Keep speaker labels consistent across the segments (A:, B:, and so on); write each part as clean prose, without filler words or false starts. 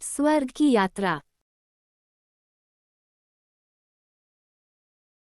A: स्वर्ग की यात्रा।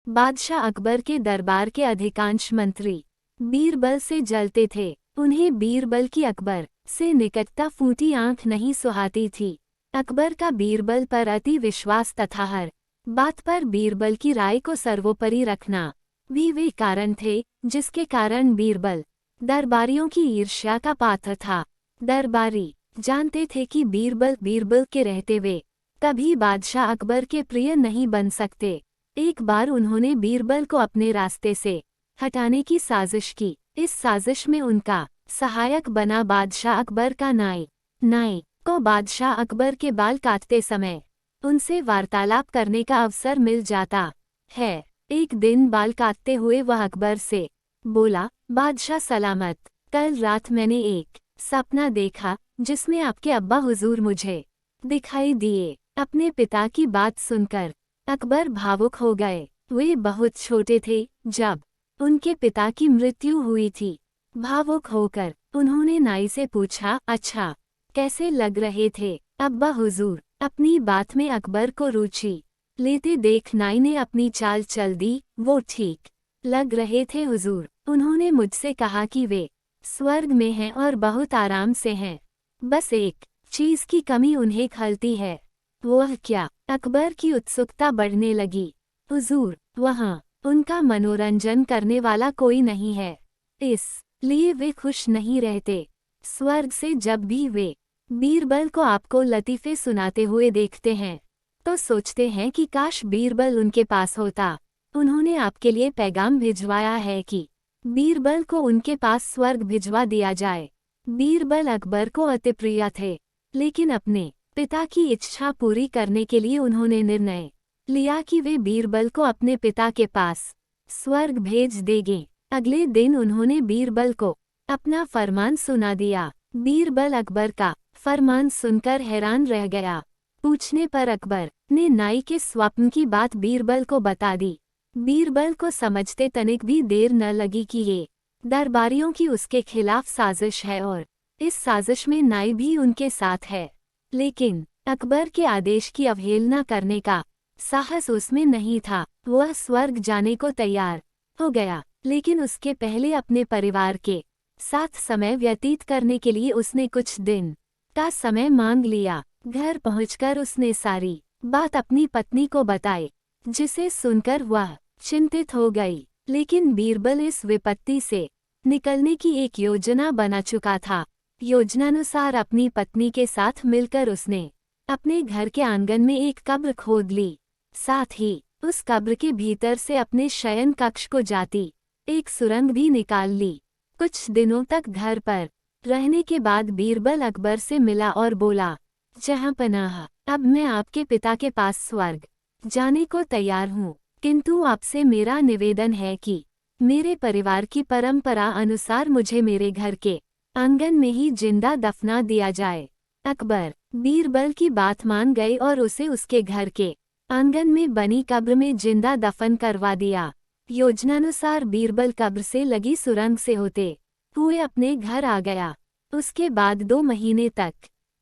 A: बादशाह अकबर के दरबार के अधिकांश मंत्री बीरबल से जलते थे। उन्हें बीरबल की अकबर से निकटता फूटी आंख नहीं सुहाती थी। अकबर का बीरबल पर अति विश्वास तथा हर बात पर बीरबल की राय को सर्वोपरि रखना भी वे कारण थे जिसके कारण बीरबल दरबारियों की ईर्ष्या का पात्र था। दरबारी जानते थे कि बीरबल के रहते वे कभी बादशाह अकबर के प्रिय नहीं बन सकते। एक बार उन्होंने बीरबल को अपने रास्ते से हटाने की साजिश की। इस साजिश में उनका सहायक बना बादशाह अकबर का नाई को बादशाह अकबर के बाल काटते समय उनसे वार्तालाप करने का अवसर मिल जाता है। एक दिन बाल काटते हुए वह अकबर से बोला, बादशाह सलामत, कल रात मैंने एक सपना देखा जिसमें आपके अब्बा हुजूर मुझे दिखाई दिए। अपने पिता की बात सुनकर अकबर भावुक हो गए। वे बहुत छोटे थे जब उनके पिता की मृत्यु हुई थी। भावुक होकर उन्होंने नाई से पूछा, अच्छा कैसे लग रहे थे अब्बा हुजूर? अपनी बात में अकबर को रुचि लेते देख नाई ने अपनी चाल चल दी। वो ठीक लग रहे थे हुजूर। उन्होंने मुझसे कहा कि वे स्वर्ग में हैं और बहुत आराम से हैं। बस एक चीज की कमी उन्हें खलती है। वह क्या? अकबर की उत्सुकता बढ़ने लगी। हुजूर, वहाँ उनका मनोरंजन करने वाला कोई नहीं है, इसलिए वे खुश नहीं रहते। स्वर्ग से जब भी वे बीरबल को आपको लतीफ़े सुनाते हुए देखते हैं तो सोचते हैं कि काश बीरबल उनके पास होता। उन्होंने आपके लिए पैगाम भिजवाया है कि बीरबल को उनके पास स्वर्ग भिजवा दिया जाए। बीरबल अकबर को अति प्रिय थे, लेकिन अपने पिता की इच्छा पूरी करने के लिए उन्होंने निर्णय लिया कि वे बीरबल को अपने पिता के पास स्वर्ग भेज देंगे। अगले दिन उन्होंने बीरबल को अपना फरमान सुना दिया। बीरबल अकबर का फरमान सुनकर हैरान रह गया। पूछने पर अकबर ने नाई के स्वप्न की बात बीरबल को बता दी। बीरबल को समझते तनिक भी देर न लगी कि ये दरबारियों की उसके खिलाफ साजिश है और इस साजिश में नाई भी उनके साथ है। लेकिन अकबर के आदेश की अवहेलना करने का साहस उसमें नहीं था। वह स्वर्ग जाने को तैयार हो गया, लेकिन उसके पहले अपने परिवार के साथ समय व्यतीत करने के लिए उसने कुछ दिन का समय मांग लिया। घर पहुंचकर उसने सारी बात अपनी पत्नी को बताई, जिसे सुनकर वह चिंतित हो गई। लेकिन बीरबल इस विपत्ति से निकलने की एक योजना बना चुका था। योजनानुसार अपनी पत्नी के साथ मिलकर उसने अपने घर के आंगन में एक कब्र खोद ली। साथ ही उस कब्र के भीतर से अपने शयन कक्ष को जाती एक सुरंग भी निकाल ली। कुछ दिनों तक घर पर रहने के बाद बीरबल अकबर से मिला और बोला, जहांपनाह, अब मैं आपके पिता के पास स्वर्ग जाने को तैयार हूँ, किंतु आपसे मेरा निवेदन है कि मेरे परिवार की परंपरा अनुसार मुझे मेरे घर के आंगन में ही जिंदा दफना दिया जाए। अकबर बीरबल की बात मान गए और उसे उसके घर के आंगन में बनी कब्र में जिंदा दफन करवा दिया। योजनानुसार बीरबल कब्र से लगी सुरंग से होते हुए अपने घर आ गया। उसके बाद 2 महीने तक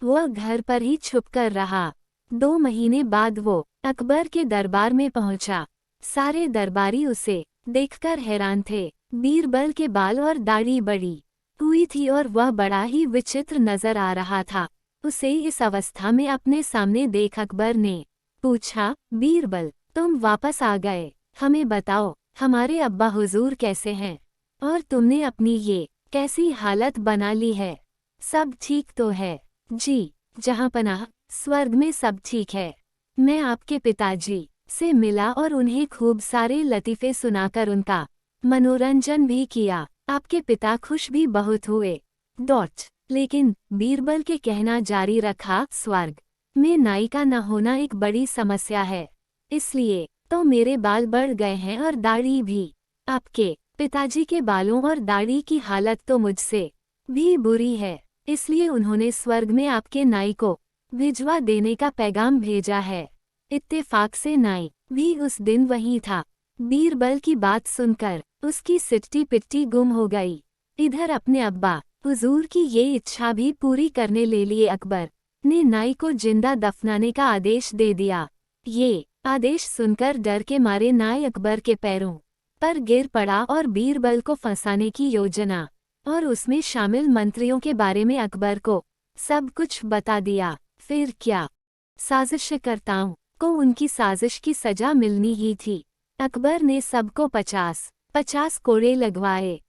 A: वह घर पर ही छुपकर रहा। 2 महीने बाद वो अकबर के दरबार में पहुंचा। सारे दरबारी उसे देखकर हैरान थे। बीरबल के बाल और दाढ़ी बड़ी हुई थी और वह बड़ा ही विचित्र नजर आ रहा था। उसे इस अवस्था में अपने सामने देख अकबर ने पूछा, बीरबल, तुम वापस आ गए, हमें बताओ हमारे अब्बा हुजूर कैसे हैं और तुमने अपनी ये कैसी हालत बना ली है? सब ठीक तो है? जी जहांपनाह, स्वर्ग में सब ठीक है। मैं आपके पिताजी से मिला और उन्हें खूब सारे लतीफ़े सुनाकर उनका मनोरंजन भी किया। आपके पिता खुश भी बहुत हुए। लेकिन बीरबल के कहना जारी रखा, स्वर्ग में नाई का न होना एक बड़ी समस्या है, इसलिए तो मेरे बाल बढ़ गए हैं और दाढ़ी भी। आपके पिताजी के बालों और दाढ़ी की हालत तो मुझसे भी बुरी है, इसलिए उन्होंने स्वर्ग में आपके नाई को भिजवा देने का पैगाम भेजा है। इत्तेफाक से नाई भी उस दिन वहीं था। बीरबल की बात सुनकर उसकी सिट्टी पिट्टी गुम हो गई। इधर अपने अब्बा हुजूर की ये इच्छा भी पूरी करने ले लिए अकबर ने नाई को जिंदा दफनाने का आदेश दे दिया। ये आदेश सुनकर डर के मारे नाई अकबर के पैरों पर गिर पड़ा और बीरबल को फंसाने की योजना और उसमें शामिल मंत्रियों के बारे में अकबर को सब कुछ बता दिया। फिर क्या, साजिशकर्ताओं को उनकी साजिश की सजा मिलनी ही थी। अकबर ने सबको 50-50 कोड़े लगवाए।